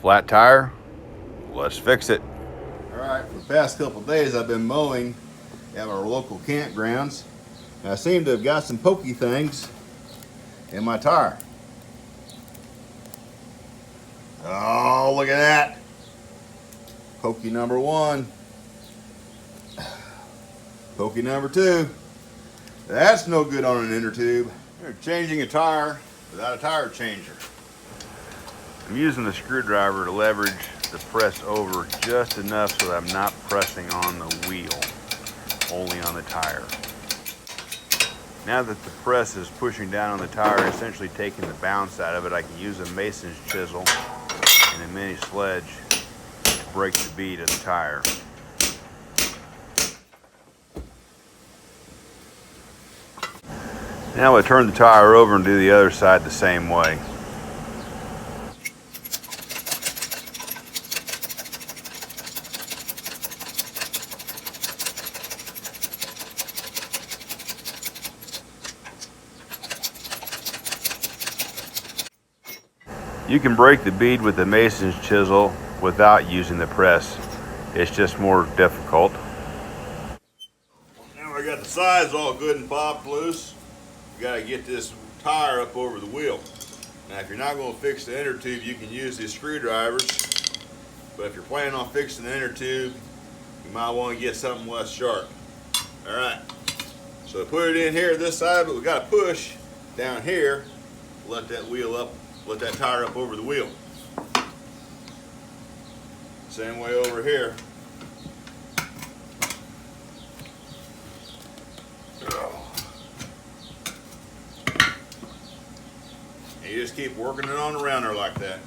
Flat tire, let's fix it. Alright, for the past couple of days I've been mowing at our local campgrounds, and I seem to have got some pokey things in my tire. Oh, look at that. Pokey number one. Pokey number two. That's no good on an inner tube. You're changing a tire without a tire changer. I'm using the screwdriver to leverage the press over just enough so that I'm not pressing on the wheel, only on the tire. Now that the press is pushing down on the tire, essentially taking the bounce out of it, I can use a mason's chisel and a mini sledge to break the bead of the tire. Now I turn the tire over and do the other side the same way. You can break the bead with the mason's chisel without using the press. It's just more difficult. Now I got the sides all good and popped loose. You gotta get this tire up over the wheel. Now if you're not gonna fix the inner tube, you can use these screwdrivers. But if you're planning on fixing the inner tube, you might wanna get something less sharp. All right, so put it in here this side, but we gotta push down here, let that wheel up, let that tire up over the wheel. Same way over here. And you just keep working it on around there like that.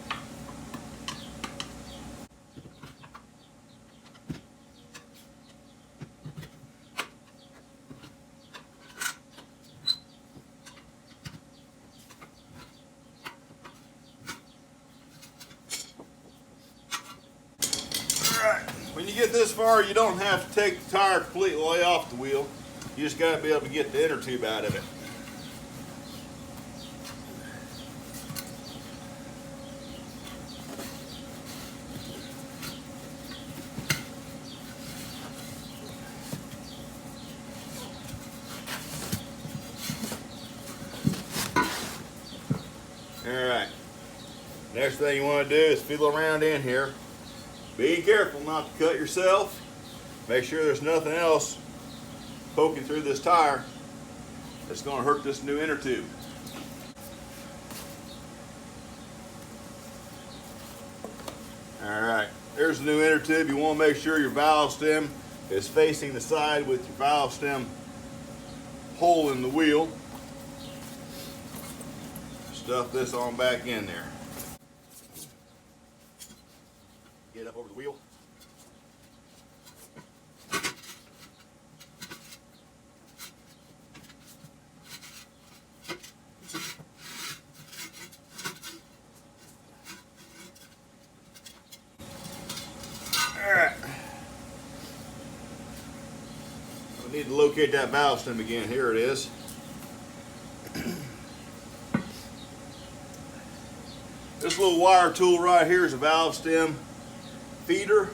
When you get this far, you don't have to take the tire completely off the wheel. You just got to be able to get the inner tube out of it. Alright, next thing you want to do is feel around in here. Be careful not to cut yourself. Make sure there's nothing else poking through this tire that's going to hurt this new inner tube. Alright, there's the new inner tube. You want to make sure your valve stem is facing the side with your valve stem hole in the wheel. Stuff this on back in there. Get up over the wheel. Alright. I need to locate that valve stem again. Here it is. This little wire tool right here is a valve stem feeder.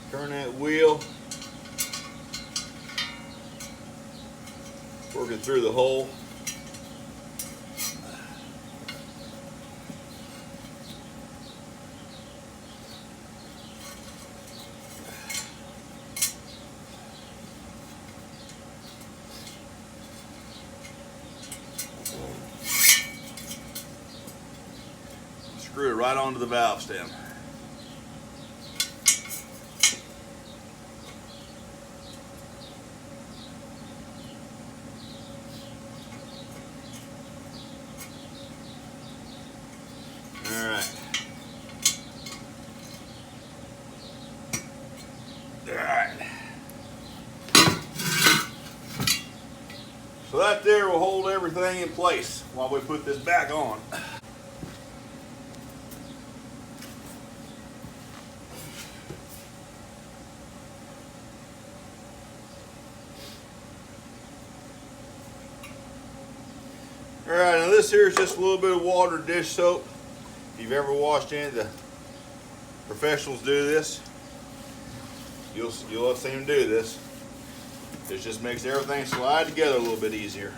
Turn that wheel, working through the hole. Screw it right onto the valve stem. Alright. Alright. So that there will hold everything in place while we put this back on. Alright, now this here is just a little bit of water dish soap. If you've ever watched any of the professionals do this, you'll have seen them do this. This just makes everything slide together a little bit easier.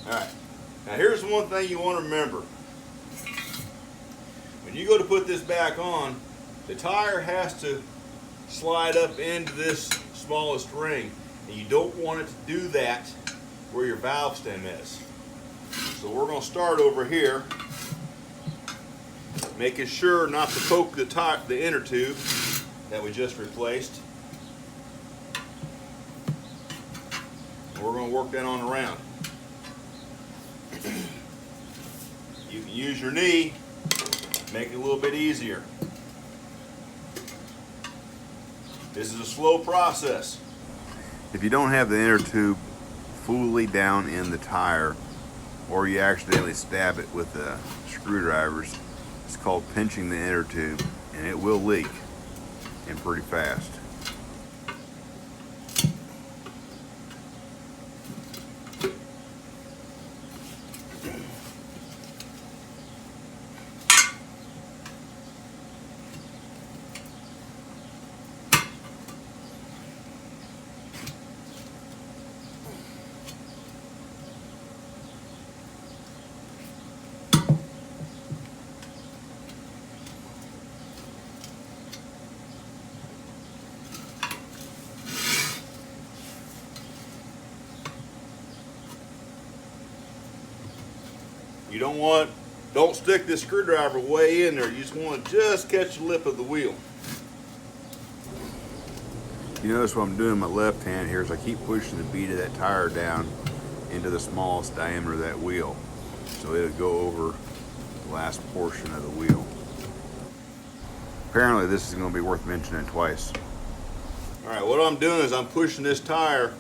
Alright, now here's one thing you want to remember. When you go to put this back on, the tire has to slide up into this smallest ring, and you don't want it to do that where your valve stem is. So we're going to start over here, making sure not to poke the inner tube that we just replaced. And we're going to work that on around. You can use your knee, make it a little bit easier. This is a slow process. If you don't have the inner tube fully down in the tire, or you accidentally stab it with the screwdrivers, it's called pinching the inner tube, and it will leak, and pretty fast. You don't stick this screwdriver way in there. You just want to just catch the lip of the wheel. You notice what I'm doing with my left hand here is I keep pushing the bead of that tire down into the smallest diameter of that wheel, so it'll go over the last portion of the wheel. Apparently this is going to be worth mentioning twice. Alright, what I'm doing is I'm pushing this tire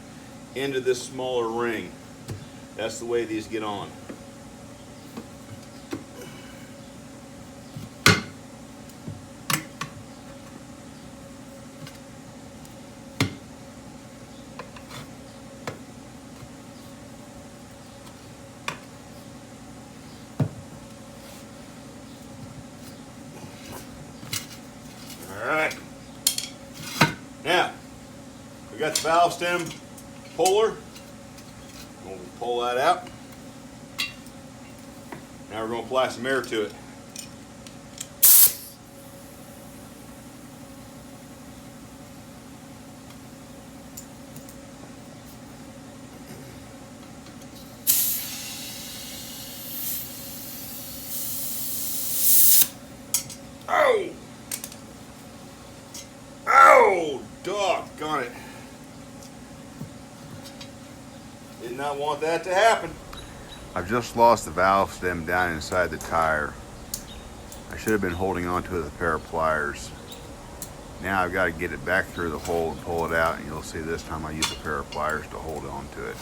into this smaller ring. That's the way these get on. Alright, now we got the valve stem puller. We'll pull that out. Now we're going to apply some air to it. Oh! Oh, doggone it. Did not want that to happen. I've just lost the valve stem down inside the tire. I should have been holding on to it with a pair of pliers. Now I've got to get it back through the hole and pull it out, and you'll see this time I use a pair of pliers to hold on to it.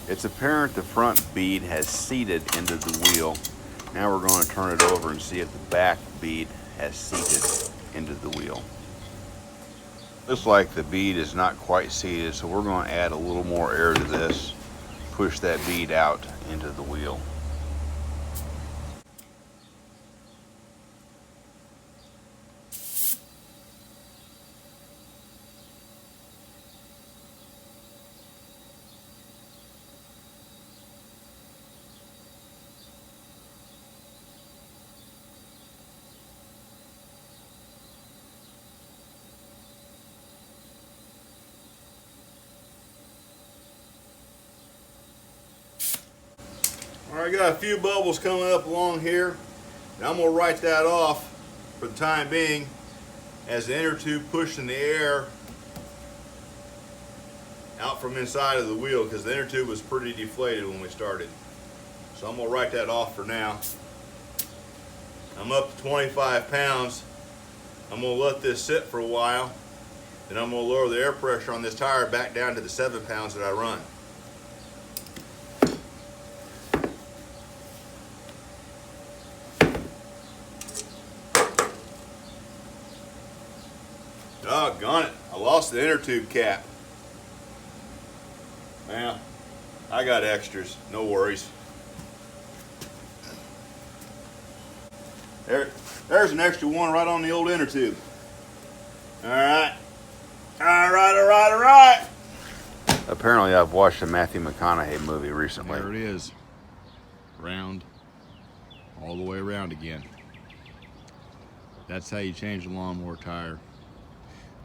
It's apparent the front bead has seated into the wheel. Now we're going to turn it over and see if the back bead has seated into the wheel. Looks like the bead is not quite seated, so we're going to add a little more air to this, push that bead out into the wheel. All right, got a few bubbles coming up along here. Now I'm going to write that off for the time being. as the inner tube pushing the air out from inside of the wheel, because the inner tube was pretty deflated when we started. So I'm gonna write that off for now. I'm up to 25 pounds. I'm gonna let this sit for a while, then I'm gonna lower the air pressure on this tire back down to the 7 pounds that I run. Doggone it, I lost the inner tube cap. Well, I got extras, no worries. There's an extra one right on the old inner tube. All right. Apparently I've watched a Matthew McConaughey movie recently. There it is. Round. All the way around again. That's how you change a lawnmower tire.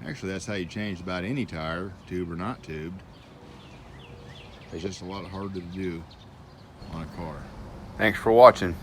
Actually, that's how you change about any tire, tube or not tubed. It's just a lot harder to do on a car. Thanks for watching.